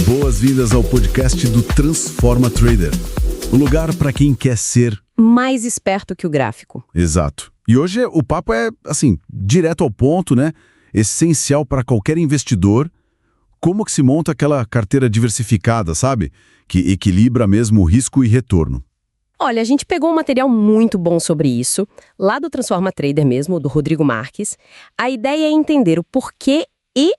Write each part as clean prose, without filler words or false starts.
Boas-vindas ao podcast do Transforma Trader. O lugar para quem quer ser mais esperto que o gráfico. exato. E hoje o papo é, assim, direto ao ponto, né? Essencial para qualquer investidor. Como que se monta aquela carteira diversificada, sabe? Que equilibra mesmo o risco e retorno. Olha, a gente pegou um material muito bom sobre isso, lá do Transforma Trader mesmo, do Rodrigo Marques. A ideia é entender o porquê e,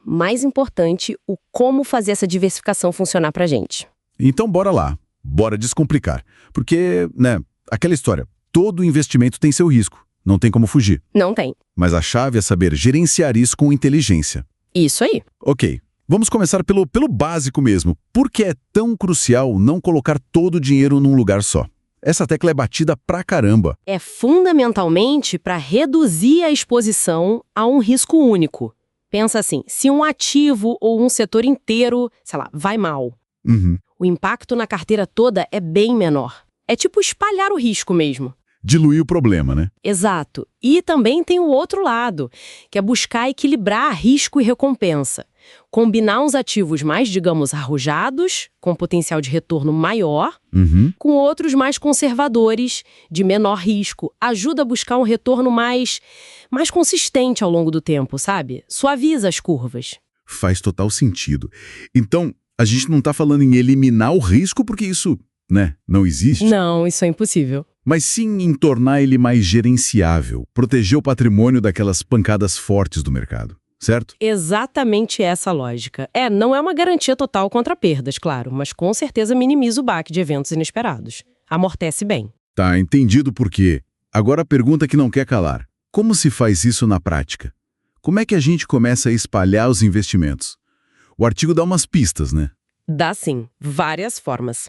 mais importante, o como fazer essa diversificação funcionar pra gente. Então bora lá, bora descomplicar. Porque, né, aquela história, todo investimento tem seu risco, não tem como fugir. Não tem. Mas a chave é saber gerenciar isso com inteligência. Isso aí. Ok, vamos começar pelo básico mesmo. Por que é tão crucial não colocar todo o dinheiro num lugar só? Essa tecla é batida pra caramba. É fundamentalmente para reduzir a exposição a um risco único. Pensa assim, se um ativo ou um setor inteiro, sei lá, vai mal, o impacto na carteira toda é bem menor. É tipo espalhar o risco mesmo. Diluir o problema, né? Exato. E também tem o outro lado, que é buscar equilibrar risco e recompensa. Combinar uns ativos mais, digamos, arrojados, com potencial de retorno maior, com outros mais conservadores, de menor risco. Ajuda a buscar um retorno mais consistente ao longo do tempo, sabe? Suaviza as curvas. Faz total sentido. Então, a gente não tá falando em eliminar o risco porque isso, né, não existe. Não, isso é impossível. Mas sim em tornar ele mais gerenciável, proteger o patrimônio daquelas pancadas fortes do mercado, certo? Exatamente essa a lógica. Não é uma garantia total contra perdas, claro, mas com certeza minimiza o baque de eventos inesperados. Amortece bem. Tá, entendido por quê. Agora a pergunta que não quer calar. Como se faz isso na prática? Como é que a gente começa a espalhar os investimentos? O artigo dá umas pistas, né? Dá sim, várias formas.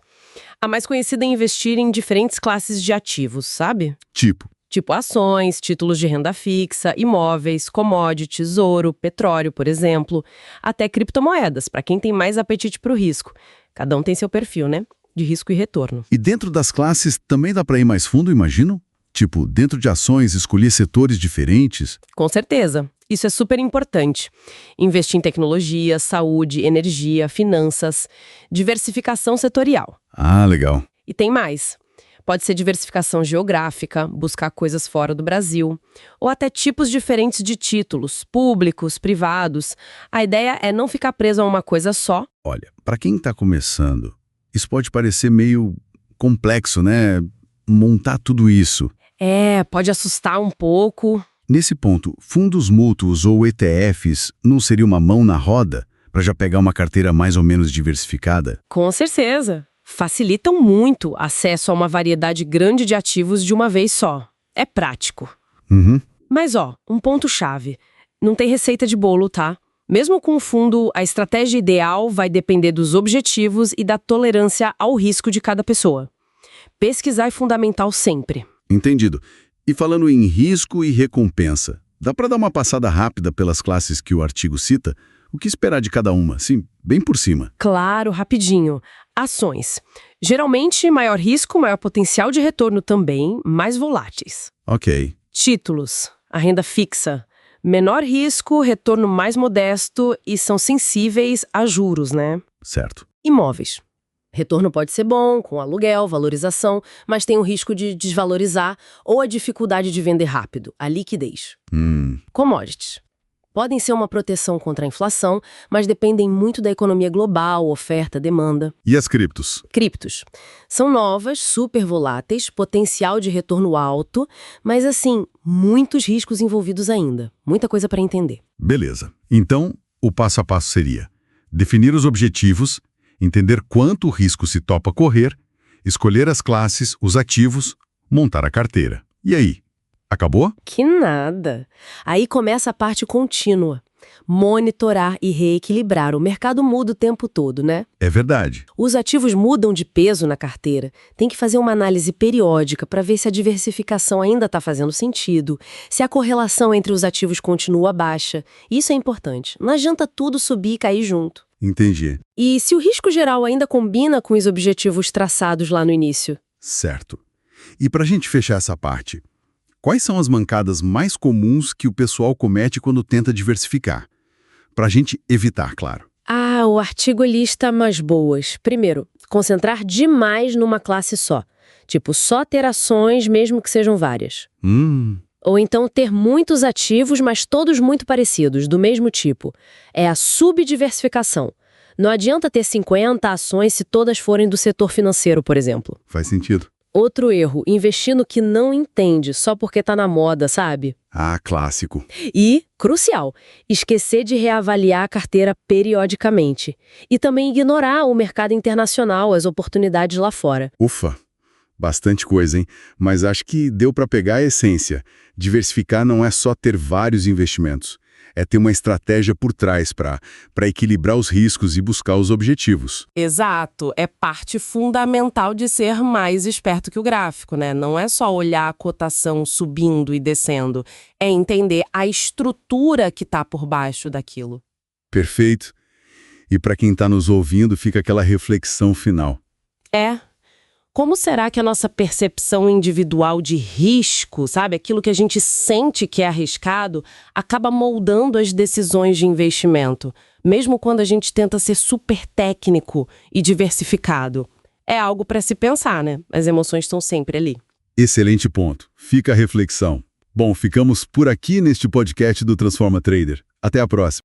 A mais conhecida é investir em diferentes classes de ativos, sabe? Tipo ações, títulos de renda fixa, imóveis, commodities, ouro, petróleo, por exemplo, até criptomoedas, para quem tem mais apetite para o risco. Cada um tem seu perfil, né? De risco e retorno. E dentro das classes também dá para ir mais fundo, imagino? Tipo, dentro de ações, escolher setores diferentes? Com certeza. Isso é super importante. Investir em tecnologia, saúde, energia, finanças, diversificação setorial. Ah, legal. E tem mais. Pode ser diversificação geográfica, buscar coisas fora do Brasil, ou até tipos diferentes de títulos, públicos, privados. A ideia é não ficar preso a uma coisa só. Olha, para quem está começando, isso pode parecer meio complexo, né? Montar tudo isso. Pode assustar um pouco. Nesse ponto, fundos mútuos ou ETFs não seria uma mão na roda para já pegar uma carteira mais ou menos diversificada? Com certeza. Facilitam muito acesso a uma variedade grande de ativos de uma vez só. É prático. Mas um ponto-chave. Não tem receita de bolo, tá? Mesmo com o fundo, a estratégia ideal vai depender dos objetivos e da tolerância ao risco de cada pessoa. Pesquisar é fundamental sempre. Entendido. E falando em risco e recompensa, dá para dar uma passada rápida pelas classes que o artigo cita? O que esperar de cada uma? Sim, bem por cima. Claro, rapidinho. Ações. Geralmente, maior risco, maior potencial de retorno também, mais voláteis. Ok. Títulos. A renda fixa. Menor risco, retorno mais modesto e são sensíveis a juros, né? Certo. Imóveis. Retorno pode ser bom, com aluguel, valorização, mas tem o risco de desvalorizar ou a dificuldade de vender rápido, a liquidez. Commodities. Podem ser uma proteção contra a inflação, mas dependem muito da economia global, oferta, demanda. E as criptos? Criptos. São novas, super voláteis, potencial de retorno alto, mas assim, muitos riscos envolvidos ainda. Muita coisa para entender. Beleza. Então, o passo a passo seria definir os objetivos, entender quanto risco se topa correr, escolher as classes, os ativos, montar a carteira. E aí? Acabou? Que nada. Aí começa a parte contínua. Monitorar e reequilibrar. O mercado muda o tempo todo, né? É verdade. Os ativos mudam de peso na carteira. Tem que fazer uma análise periódica para ver se a diversificação ainda está fazendo sentido, se a correlação entre os ativos continua baixa. Isso é importante. Não adianta tudo subir e cair junto. Entendi. E se o risco geral ainda combina com os objetivos traçados lá no início? Certo. E para a gente fechar essa parte, quais são as mancadas mais comuns que o pessoal comete quando tenta diversificar? Para a gente evitar, claro. O artigo lista umas boas. Primeiro, concentrar demais numa classe só. Tipo, só ter ações, mesmo que sejam várias. Ou então ter muitos ativos, mas todos muito parecidos, do mesmo tipo. É a subdiversificação. Não adianta ter 50 ações se todas forem do setor financeiro, por exemplo. Faz sentido. Outro erro, investir no que não entende, só porque tá na moda, sabe? Ah, clássico. E, crucial, esquecer de reavaliar a carteira periodicamente. E também ignorar o mercado internacional, as oportunidades lá fora. Ufa, bastante coisa, hein? Mas acho que deu para pegar a essência. Diversificar não é só ter vários investimentos. É ter uma estratégia por trás para equilibrar os riscos e buscar os objetivos. Exato, é parte fundamental de ser mais esperto que o gráfico, né? Não é só olhar a cotação subindo e descendo, é entender a estrutura que está por baixo daquilo. Perfeito. E para quem está nos ouvindo, fica aquela reflexão final. Como será que a nossa percepção individual de risco, sabe, aquilo que a gente sente que é arriscado, acaba moldando as decisões de investimento, mesmo quando a gente tenta ser super técnico e diversificado? É algo para se pensar, né? As emoções estão sempre ali. Excelente ponto. Fica a reflexão. Bom, ficamos por aqui neste podcast do Transforma Trader. Até a próxima.